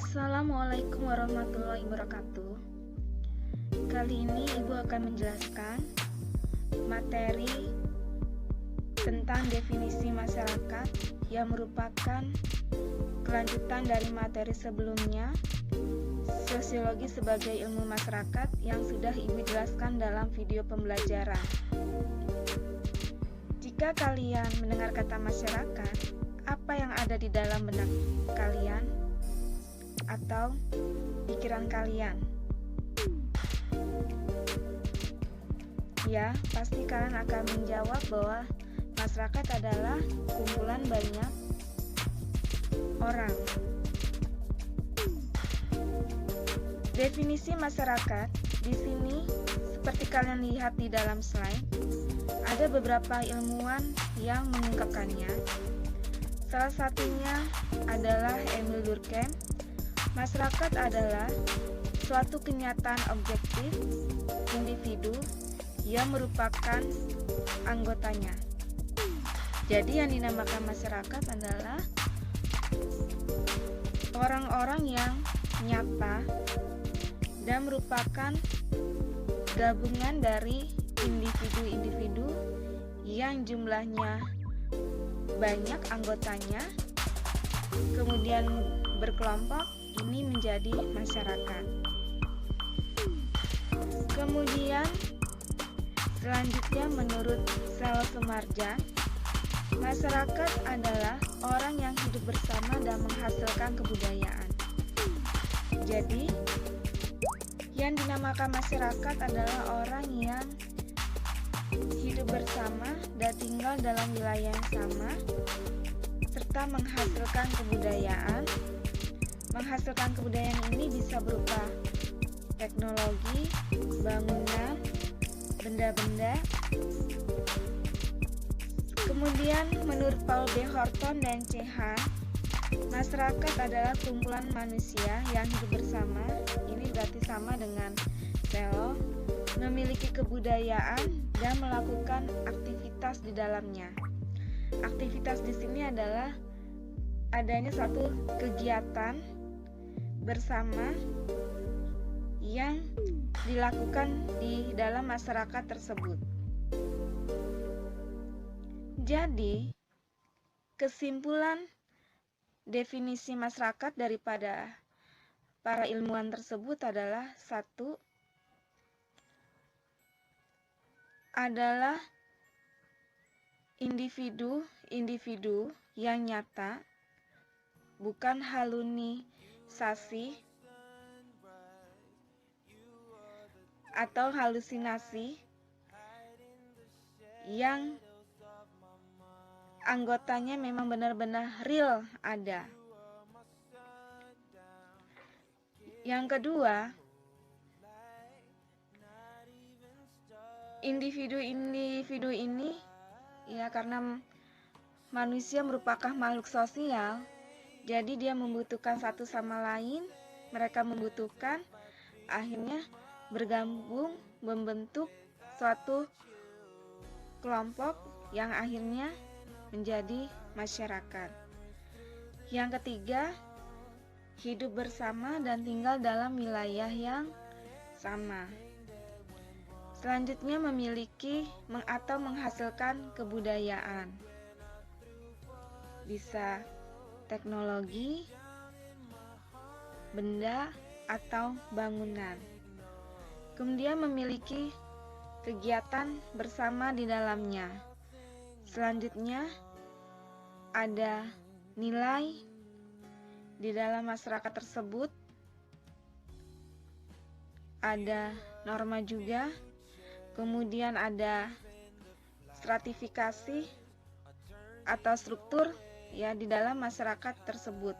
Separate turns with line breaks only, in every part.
Assalamualaikum warahmatullahi wabarakatuh. Kali ini Ibu akan menjelaskan materi tentang definisi masyarakat yang merupakan kelanjutan dari materi sebelumnya, sosiologi sebagai ilmu masyarakat, yang sudah Ibu jelaskan dalam video pembelajaran. Jika kalian mendengar kata masyarakat, apa yang ada di dalam benak kalian atau pikiran kalian? Ya, pasti kalian akan menjawab bahwa masyarakat adalah kumpulan banyak orang. Definisi masyarakat di sini seperti kalian lihat di dalam slide, ada beberapa ilmuwan yang mengungkapkannya. Salah satunya adalah Emil Durkheim. Masyarakat adalah suatu kenyataan objektif individu yang merupakan anggotanya. Jadi yang dinamakan masyarakat adalah orang-orang yang nyata dan merupakan gabungan dari individu-individu yang jumlahnya banyak anggotanya, kemudian berkelompok, ini menjadi masyarakat. Kemudian selanjutnya menurut Sel Sumarjan, masyarakat adalah orang yang hidup bersama dan menghasilkan kebudayaan. Jadi yang dinamakan masyarakat adalah orang yang hidup bersama dan tinggal dalam wilayah yang sama, serta menghasilkan kebudayaan. Menghasilkan kebudayaan ini bisa berupa teknologi, bangunan, benda-benda. Kemudian menurut Paul B. Horton dan C. Hahn, masyarakat adalah kumpulan manusia yang hidup bersama. Ini berarti sama dengan sel, memiliki kebudayaan dan melakukan aktivitas di dalamnya. Aktivitas di sini adalah adanya satu kegiatan bersama yang dilakukan di dalam masyarakat tersebut. Jadi, kesimpulan definisi masyarakat daripada para ilmuwan tersebut adalah satu, adalah individu yang nyata, bukan halusinasi atau halusinasi, yang anggotanya memang benar-benar real ada. Yang kedua, individu ini ya, karena manusia merupakan makhluk sosial, jadi dia membutuhkan satu sama lain. Mereka membutuhkan, akhirnya bergabung membentuk suatu kelompok yang akhirnya menjadi masyarakat. Yang ketiga, hidup bersama dan tinggal dalam wilayah yang sama. Selanjutnya memiliki atau menghasilkan kebudayaan. Bisa teknologi, benda, atau bangunan. Kemudian memiliki kegiatan bersama di dalamnya. Selanjutnya ada nilai di dalam masyarakat tersebut, ada norma juga, kemudian ada stratifikasi atau struktur ya di dalam masyarakat tersebut.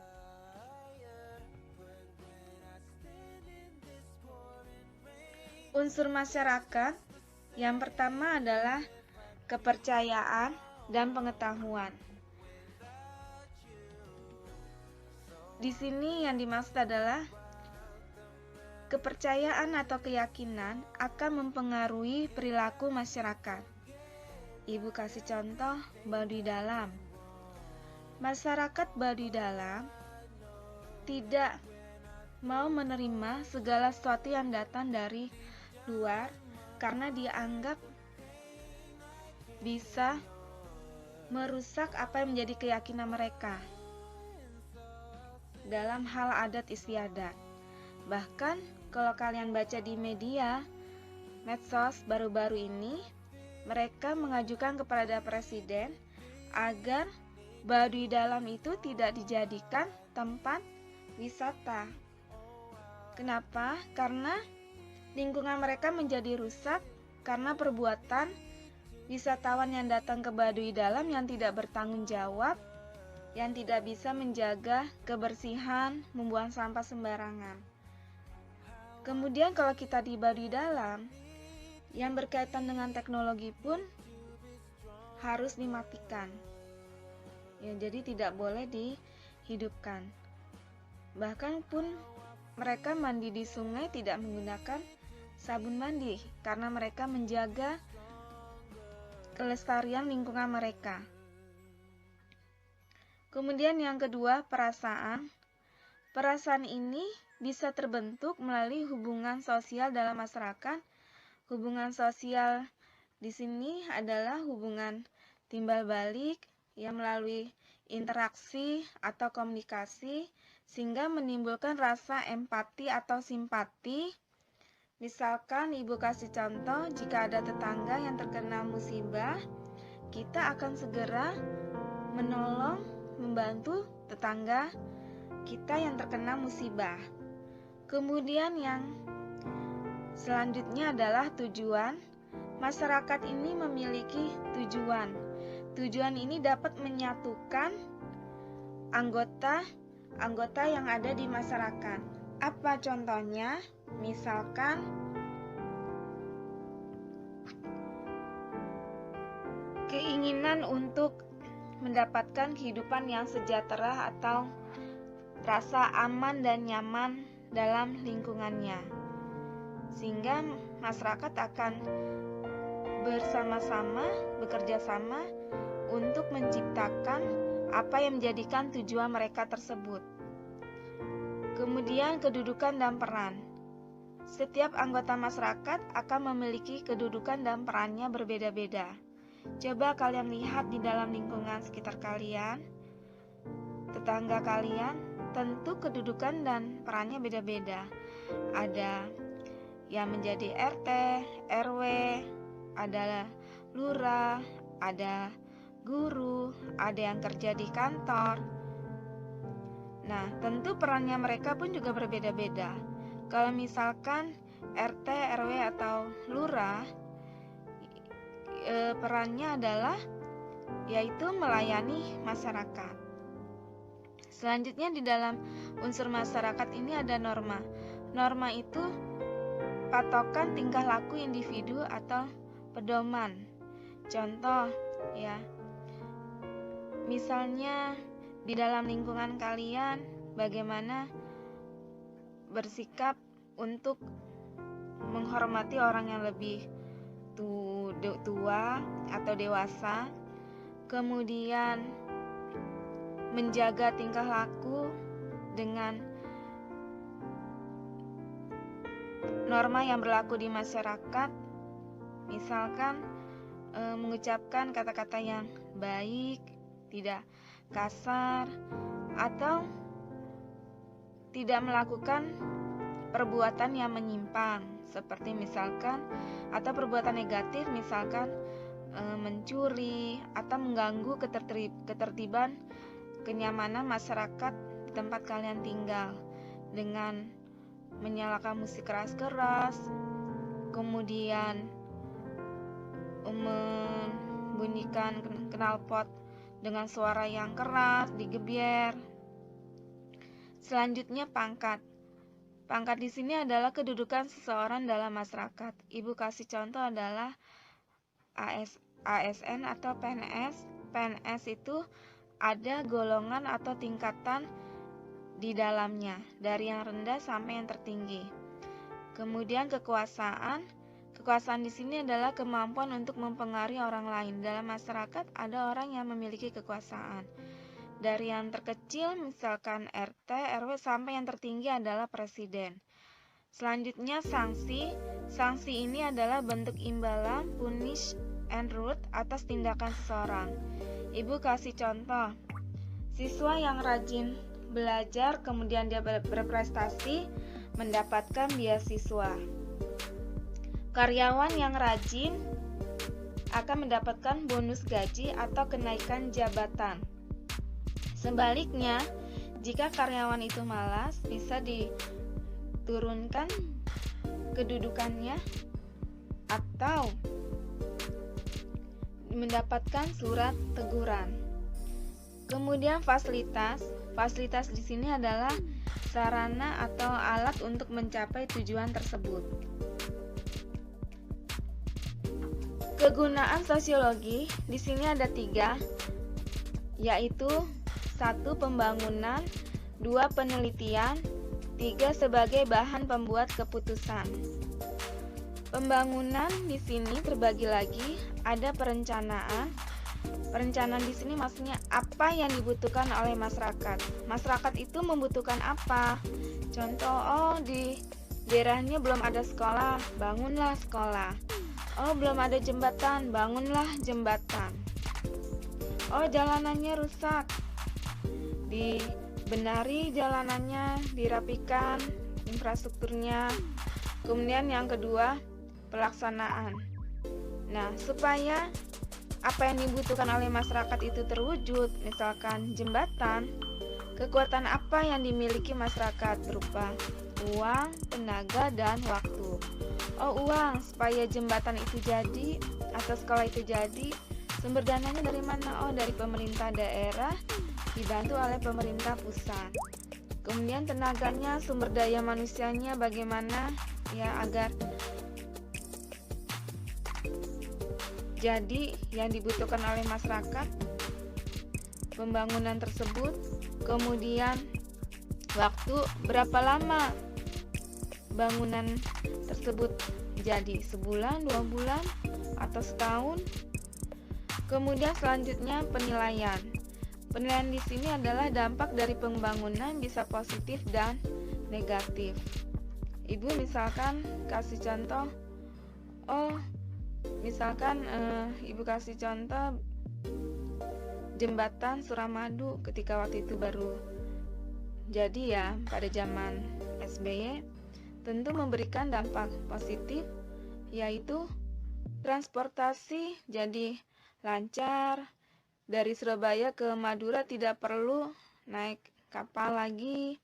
Unsur masyarakat yang pertama adalah kepercayaan dan pengetahuan. Di sini yang dimaksud adalah kepercayaan atau keyakinan akan mempengaruhi perilaku masyarakat. Ibu kasih contoh baduy dalam. Masyarakat baduy dalam tidak mau menerima segala sesuatu yang datang dari luar karena dianggap bisa merusak apa yang menjadi keyakinan mereka dalam hal adat istiadat. Bahkan kalau kalian baca di media medsos baru-baru ini, mereka mengajukan kepada presiden agar Baduy Dalam itu tidak dijadikan tempat wisata. Kenapa? Karena lingkungan mereka menjadi rusak karena perbuatan wisatawan yang datang ke Baduy Dalam yang tidak bertanggung jawab, yang tidak bisa menjaga kebersihan, membuang sampah sembarangan. Kemudian kalau kita di Baduy Dalam, yang berkaitan dengan teknologi pun harus dimatikan. Ya, jadi tidak boleh dihidupkan. Bahkan pun mereka mandi di sungai tidak menggunakan sabun mandi karena mereka menjaga kelestarian lingkungan mereka. Kemudian yang kedua, perasaan. Perasaan ini bisa terbentuk melalui hubungan sosial dalam masyarakat. Hubungan sosial di sini adalah hubungan timbal balik yang melalui interaksi atau komunikasi sehingga menimbulkan rasa empati atau simpati. Misalkan ibu kasih contoh, jika ada tetangga yang terkena musibah, kita akan segera menolong, membantu tetangga kita yang terkena musibah. Kemudian yang selanjutnya adalah tujuan. Masyarakat ini memiliki tujuan. Tujuan ini dapat menyatukan anggota yang ada di masyarakat. Apa contohnya? Misalkan keinginan untuk mendapatkan kehidupan yang sejahtera atau rasa aman dan nyaman dalam lingkungannya, sehingga masyarakat akan bersama-sama, bekerja sama untuk menciptakan apa yang menjadikan tujuan mereka tersebut. Kemudian kedudukan dan peran. Setiap anggota masyarakat akan memiliki kedudukan dan perannya berbeda-beda. Coba kalian lihat di dalam lingkungan sekitar kalian, tetangga kalian, tentu kedudukan dan perannya beda-beda. Ada yang menjadi RT, RW, ada lurah, ada guru, ada yang kerja di kantor. Nah, tentu perannya mereka pun juga berbeda-beda. Kalau misalkan RT, RW atau lurah, perannya adalah yaitu melayani masyarakat. Selanjutnya di dalam unsur masyarakat ini ada norma. Norma itu patokan tingkah laku individu atau pedoman. Contoh ya, misalnya di dalam lingkungan kalian bagaimana bersikap untuk menghormati orang yang lebih tua atau dewasa, kemudian menjaga tingkah laku dengan norma yang berlaku di masyarakat, misalkan mengucapkan kata-kata yang baik, tidak kasar, atau tidak melakukan perbuatan yang menyimpang, seperti misalkan atau perbuatan negatif, misalkan mencuri atau mengganggu ketertiban kenyamanan masyarakat di tempat kalian tinggal dengan menyalakan musik keras-keras, kemudian membunyikan knalpot dengan suara yang keras, digebyar. Selanjutnya pangkat. Pangkat di sini adalah kedudukan seseorang dalam masyarakat. Ibu kasih contoh adalah ASN atau PNS. PNS itu ada golongan atau tingkatan di dalamnya, dari yang rendah sampai yang tertinggi. Kemudian kekuasaan. Kekuasaan di sini adalah kemampuan untuk mempengaruhi orang lain. Dalam masyarakat ada orang yang memiliki kekuasaan. Dari yang terkecil misalkan RT, RW sampai yang tertinggi adalah presiden. Selanjutnya sanksi. Sanksi ini adalah bentuk imbalan, punish and reward atas tindakan seseorang. Ibu kasih contoh. Siswa yang rajin belajar kemudian dia berprestasi mendapatkan beasiswa. Karyawan yang rajin akan mendapatkan bonus gaji atau kenaikan jabatan. Sebaliknya, jika karyawan itu malas, bisa diturunkan kedudukannya atau mendapatkan surat teguran. Kemudian fasilitas. Fasilitas di sini adalah sarana atau alat untuk mencapai tujuan tersebut. Kegunaan sosiologi di sini ada 3, yaitu 1. Pembangunan, 2. Penelitian, 3. Sebagai bahan pembuat keputusan. Pembangunan di sini terbagi lagi, ada perencanaan. Perencanaan di sini maksudnya apa yang dibutuhkan oleh masyarakat. Masyarakat itu membutuhkan apa? Contoh, di daerahnya belum ada sekolah, bangunlah sekolah. Belum ada jembatan, bangunlah jembatan. Jalanannya rusak, dibenari jalanannya, dirapikan infrastrukturnya. Kemudian yang kedua, pelaksanaan. Nah, supaya apa yang dibutuhkan oleh masyarakat itu terwujud, misalkan jembatan, kekuatan apa yang dimiliki masyarakat berupa uang, tenaga, dan waktu. Uang, supaya jembatan itu jadi atau sekolah itu jadi, sumber dananya dari mana? Dari pemerintah daerah dibantu oleh pemerintah pusat. Kemudian tenaganya, sumber daya manusianya bagaimana ya agar jadi yang dibutuhkan oleh masyarakat pembangunan tersebut. Kemudian waktu, berapa lama bangunan tersebut jadi, sebulan, 2 bulan, atau setahun. Kemudian selanjutnya penilaian. Penilaian di sini adalah dampak dari pembangunan, bisa positif dan negatif. Ibu misalkan kasih contoh, misalkan ibu kasih contoh jembatan Suramadu ketika waktu itu baru jadi ya pada zaman SBY, tentu memberikan dampak positif, yaitu transportasi jadi lancar. Dari Surabaya ke Madura tidak perlu naik kapal lagi,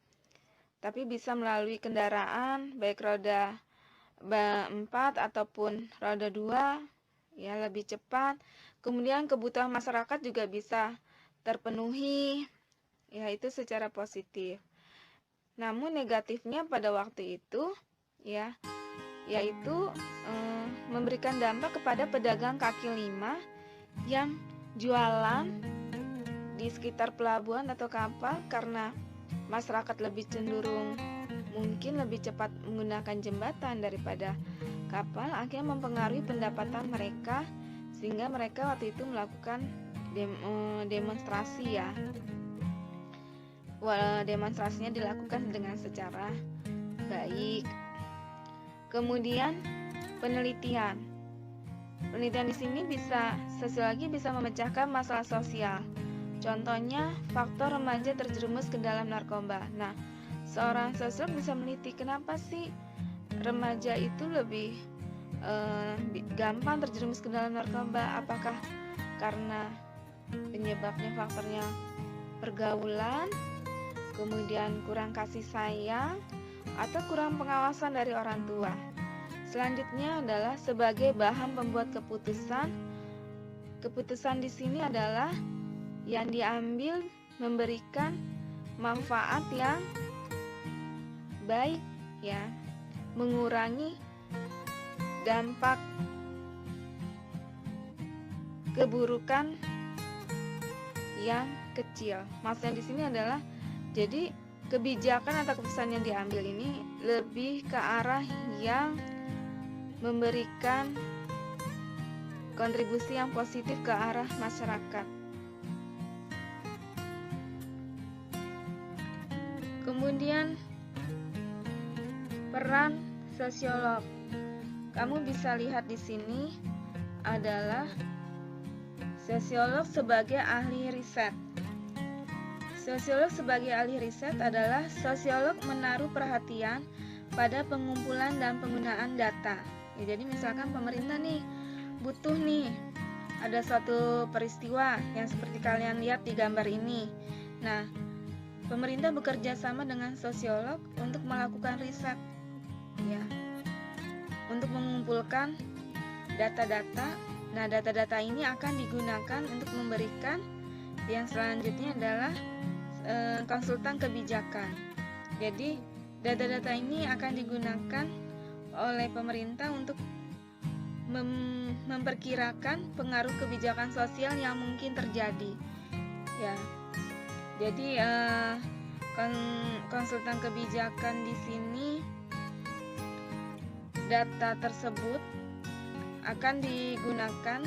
tapi bisa melalui kendaraan baik roda 4 ataupun roda 2, ya lebih cepat. Kemudian kebutuhan masyarakat juga bisa terpenuhi, yaitu secara positif. Namun negatifnya pada waktu itu ya, yaitu memberikan dampak kepada pedagang kaki lima yang jualan di sekitar pelabuhan atau kapal, karena masyarakat lebih cenderung mungkin lebih cepat menggunakan jembatan daripada kapal, akhirnya mempengaruhi pendapatan mereka, sehingga mereka waktu itu melakukan demonstrasi ya. Demonstrasinya dilakukan dengan secara baik. Kemudian penelitian. Penelitian di sini bisa sosiologi bisa memecahkan masalah sosial. Contohnya faktor remaja terjerumus ke dalam narkoba. Nah, seorang sosiolog bisa meneliti kenapa sih remaja itu lebih gampang terjerumus ke dalam narkoba. Apakah karena penyebabnya faktornya pergaulan, kemudian kurang kasih sayang, atau kurang pengawasan dari orang tua. Selanjutnya adalah sebagai bahan pembuat keputusan. Keputusan di sini adalah yang diambil memberikan manfaat yang baik ya, mengurangi dampak keburukan yang kecil. Maksudnya di sini adalah jadi kebijakan atau keputusan yang diambil ini lebih ke arah yang memberikan kontribusi yang positif ke arah masyarakat. Kemudian peran sosiolog. Kamu bisa lihat di sini adalah sosiolog sebagai ahli riset. Sosiolog sebagai ahli riset adalah sosiolog menaruh perhatian pada pengumpulan dan penggunaan data. Ya, jadi misalkan pemerintah nih butuh nih ada suatu peristiwa yang seperti kalian lihat di gambar ini. Nah, pemerintah bekerja sama dengan sosiolog untuk melakukan riset, ya, untuk mengumpulkan data-data. Nah, data-data ini akan digunakan untuk memberikan yang selanjutnya adalah konsultan kebijakan. Jadi, data-data ini akan digunakan oleh pemerintah untuk memperkirakan pengaruh kebijakan sosial yang mungkin terjadi. Ya, jadi konsultan kebijakan di sini, data tersebut akan digunakan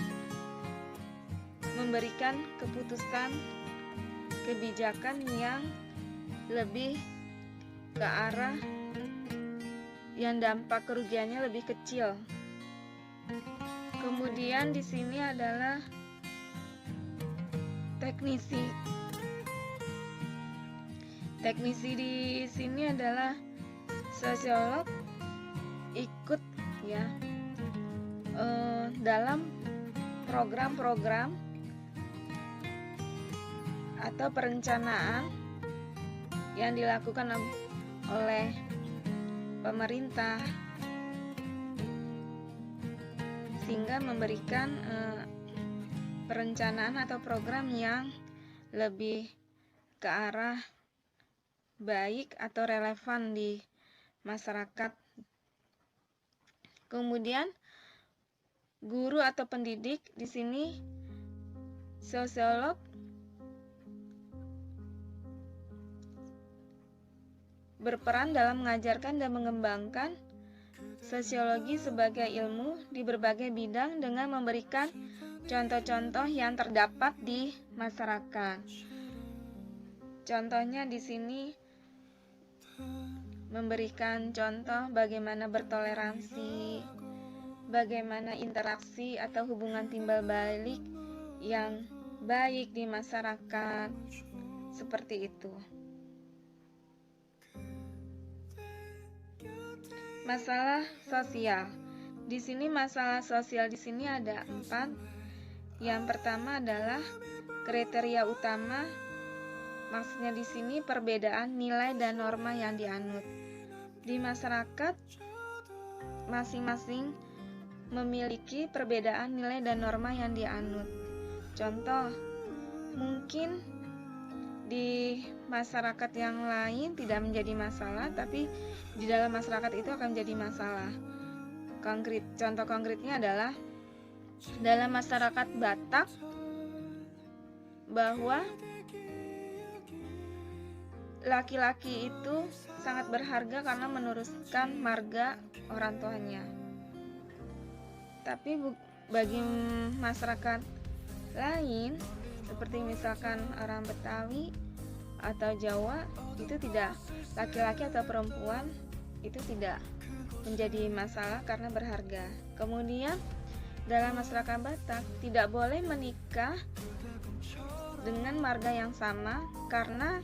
memberikan keputusan kebijakan yang lebih ke arah yang dampak kerugiannya lebih kecil. Kemudian di sini adalah teknisi. Teknisi di sini adalah sosiolog ikut, ya, dalam program-program atau perencanaan yang dilakukan oleh pemerintah, sehingga memberikan perencanaan atau program yang lebih ke arah baik atau relevan di masyarakat. Kemudian guru atau pendidik di sini, sosiolog berperan dalam mengajarkan dan mengembangkan sosiologi sebagai ilmu di berbagai bidang dengan memberikan contoh-contoh yang terdapat di masyarakat. Contohnya di sini memberikan contoh bagaimana bertoleransi, bagaimana interaksi atau hubungan timbal balik yang baik di masyarakat, seperti itu. Masalah sosial. Di sini masalah sosial di sini ada 4. Yang pertama adalah kriteria utama. Maksudnya di sini perbedaan nilai dan norma yang dianut. Di masyarakat masing-masing memiliki perbedaan nilai dan norma yang dianut. Contoh, mungkin di masyarakat yang lain tidak menjadi masalah, tapi di dalam masyarakat itu akan menjadi masalah. Contoh konkretnya adalah dalam masyarakat Batak, bahwa laki-laki itu sangat berharga karena meneruskan marga orang tuanya. Tapi bagi masyarakat lain, seperti misalkan orang Betawi atau Jawa, itu tidak, laki-laki atau perempuan itu tidak menjadi masalah karena berharga. Kemudian dalam masyarakat Batak tidak boleh menikah dengan marga yang sama karena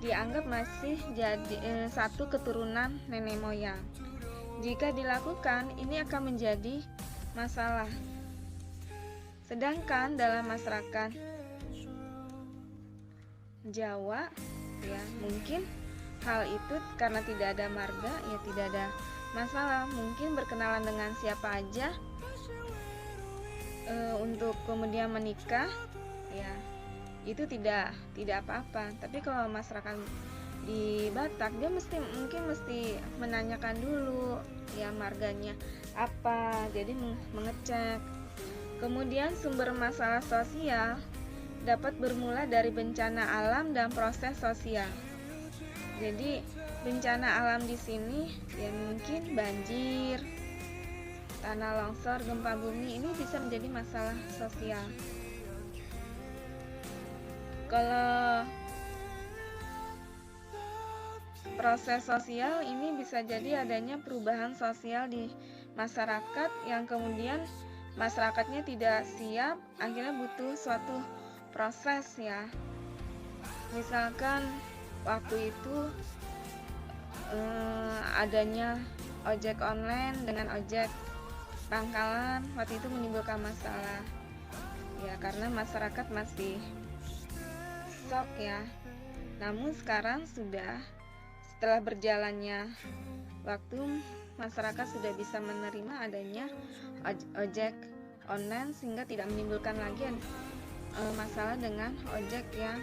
dianggap masih jadi satu keturunan nenek moyang. Jika dilakukan, ini akan menjadi masalah. Sedangkan dalam masyarakat Jawa, ya, mungkin hal itu karena tidak ada marga, ya tidak ada masalah. Mungkin berkenalan dengan siapa aja untuk kemudian menikah, ya, itu tidak apa-apa. Tapi kalau masyarakat di Batak, dia mungkin mesti menanyakan dulu, ya, marganya apa, jadi mengecek. Kemudian sumber masalah sosial dapat bermula dari bencana alam dan proses sosial. Jadi bencana alam di sini ya mungkin banjir, tanah longsor, gempa bumi, ini bisa menjadi masalah sosial. Kalau proses sosial ini bisa jadi adanya perubahan sosial di masyarakat yang kemudian masyarakatnya tidak siap, akhirnya butuh suatu proses ya. Misalkan waktu itu adanya ojek online dengan ojek pangkalan, waktu itu menimbulkan masalah ya, karena masyarakat masih shock ya. Namun sekarang setelah berjalannya waktu, masyarakat sudah bisa menerima adanya ojek online sehingga tidak menimbulkan lagi masalah dengan ojek yang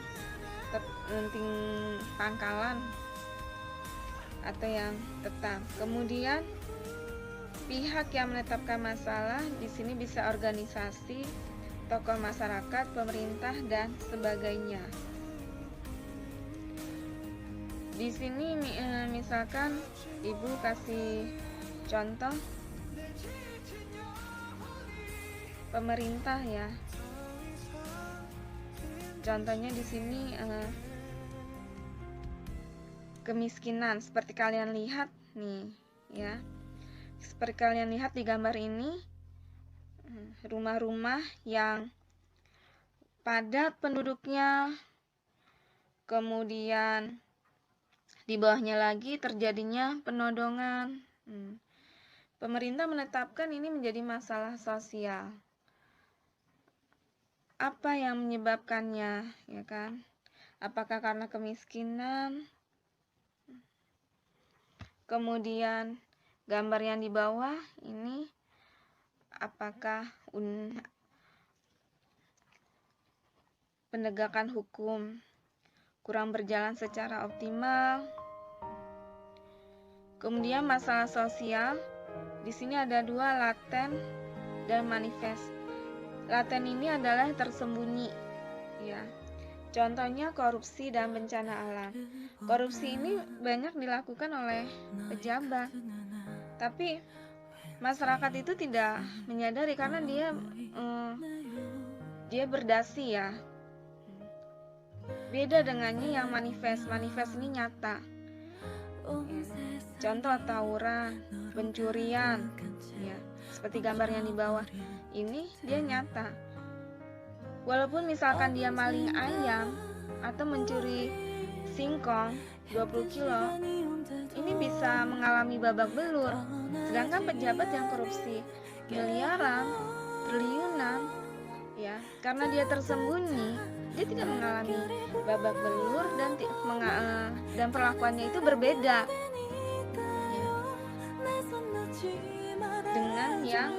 pangkalan atau yang tetap. Kemudian pihak yang menetapkan masalah di sini bisa organisasi, tokoh masyarakat, pemerintah dan sebagainya. Di sini misalkan Ibu kasih contoh pemerintah ya. Contohnya di sini kemiskinan seperti kalian lihat nih ya. Seperti kalian lihat di gambar ini, rumah-rumah yang padat penduduknya, kemudian di bawahnya lagi terjadinya penodongan. Pemerintah menetapkan ini menjadi masalah sosial. Apa yang menyebabkannya, ya kan? Apakah karena kemiskinan? Kemudian gambar yang di bawah ini, apakah penegakan hukum kurang berjalan secara optimal? Kemudian masalah sosial, di sini ada dua, laten dan manifest. Laten ini adalah tersembunyi, ya. Contohnya korupsi dan bencana alam. Korupsi ini banyak dilakukan oleh pejabat, tapi masyarakat itu tidak menyadari karena dia berdasi ya. Beda dengannya yang manifest. Manifest ini nyata. Contoh tawuran, pencurian, ya, seperti gambar yang di bawah. Ini dia nyata. Walaupun misalkan dia maling ayam atau mencuri singkong 20 kilo, ini bisa mengalami babak belur. Sedangkan pejabat yang korupsi miliaran, triliunan, ya, karena dia tersembunyi, dia tidak mengalami babak belur dan perlakuannya itu berbeda ya, dengan yang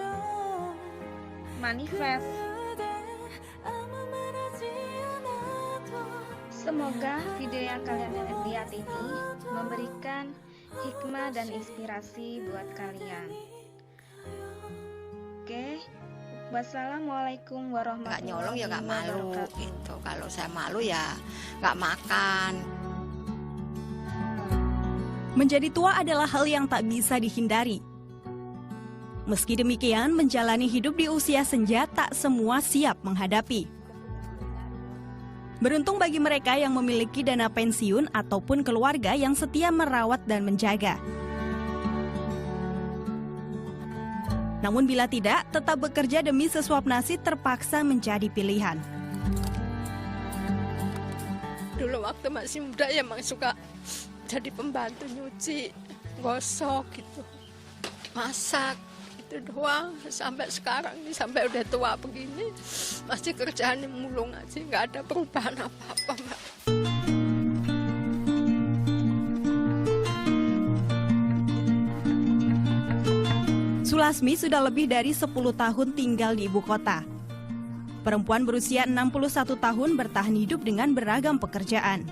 manifest. Semoga video yang kalian lihat ini memberikan hikmah dan inspirasi buat kalian. Oke, wassalamualaikum warahmatullahi wabarakatuh.
Nggak nyolong ya nggak malu gitu. Kalau saya malu ya nggak makan.
Menjadi tua adalah hal yang tak bisa dihindari. Meski demikian, menjalani hidup di usia senja tak semua siap menghadapi. Beruntung bagi mereka yang memiliki dana pensiun ataupun keluarga yang setia merawat dan menjaga. Namun bila tidak, tetap bekerja demi sesuap nasi terpaksa menjadi pilihan.
Dulu waktu masih muda ya emang suka jadi pembantu nyuci, gosok gitu, masak. Itu doang sampai sekarang nih, sampai udah tua begini masih kerjaan mulung aja, nggak ada perubahan apa-apa, Mbak.
Sulasmi sudah lebih dari 10 tahun tinggal di ibu kota. Perempuan berusia 61 tahun bertahan hidup dengan beragam pekerjaan.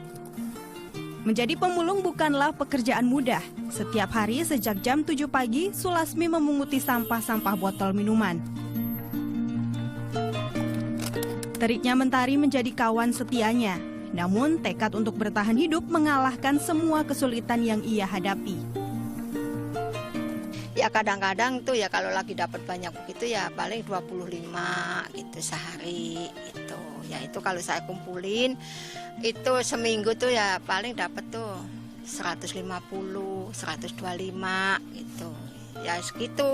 Menjadi pemulung bukanlah pekerjaan mudah. Setiap hari sejak jam 7 pagi, Sulasmi memunguti sampah-sampah botol minuman. Teriknya Mentari menjadi kawan setianya. Namun tekad untuk bertahan hidup mengalahkan semua kesulitan yang ia hadapi.
Ya kadang-kadang tuh ya kalau lagi dapat banyak begitu ya paling 25 gitu sehari gitu. Ya itu kalau saya kumpulin itu seminggu tuh ya paling dapat tuh 150, 125 gitu. Ya segitu,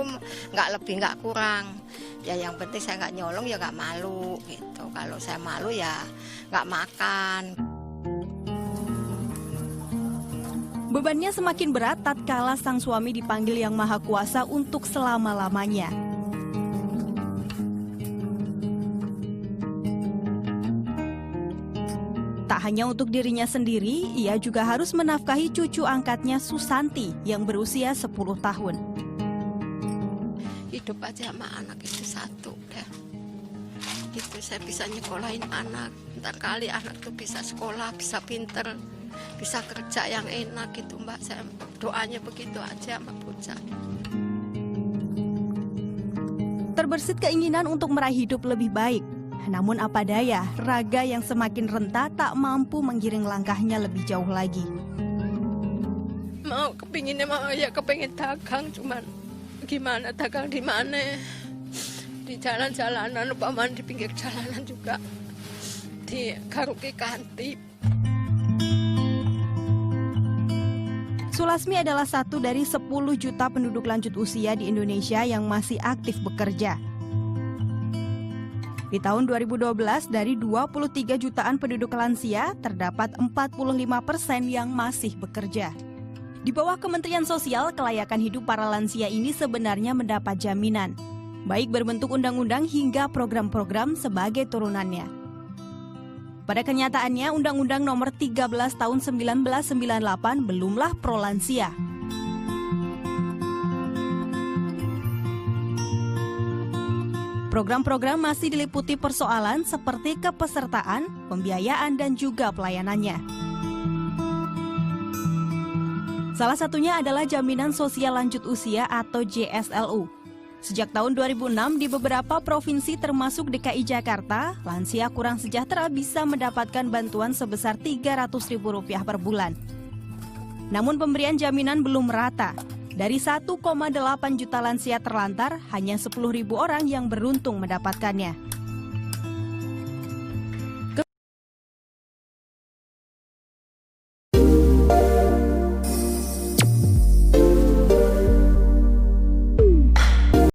nggak lebih nggak kurang. Ya yang penting saya nggak nyolong ya nggak malu gitu. Kalau saya malu ya nggak makan.
Bebannya semakin berat tatkala sang suami dipanggil Yang Maha Kuasa untuk selama-lamanya. Tak hanya untuk dirinya sendiri, ia juga harus menafkahi cucu angkatnya Susanti yang berusia 10 tahun.
Hidup aja sama anak itu satu deh. Itu saya bisa nyekolahin anak. Ntar kali anak tuh bisa sekolah, bisa pinter, bisa kerja yang enak gitu Mbak. Saya doanya begitu aja sama bocah.
Terbersit keinginan untuk meraih hidup lebih baik. Namun apa daya, raga yang semakin renta tak mampu menggiring langkahnya lebih jauh lagi.
Mau kepinginnya kepingin dagang, cuman gimana dagang di mana? Di jalan-jalanan, umpamanya di pinggir jalanan juga, di Garuki Kantip.
Sulasmi adalah satu dari 10 juta penduduk lanjut usia di Indonesia yang masih aktif bekerja. Di tahun 2012, dari 23 jutaan penduduk lansia, terdapat 45% yang masih bekerja. Di bawah Kementerian Sosial, kelayakan hidup para lansia ini sebenarnya mendapat jaminan, baik berbentuk undang-undang hingga program-program sebagai turunannya. Pada kenyataannya, Undang-Undang Nomor 13 Tahun 1998 belumlah pro lansia. Program-program masih diliputi persoalan seperti kepesertaan, pembiayaan, dan juga pelayanannya. Salah satunya adalah Jaminan Sosial Lanjut Usia atau JSLU. Sejak tahun 2006 di beberapa provinsi termasuk DKI Jakarta, lansia kurang sejahtera bisa mendapatkan bantuan sebesar Rp300.000 per bulan. Namun pemberian jaminan belum merata. Dari 1,8 juta lansia terlantar, hanya 10.000 orang yang beruntung mendapatkannya.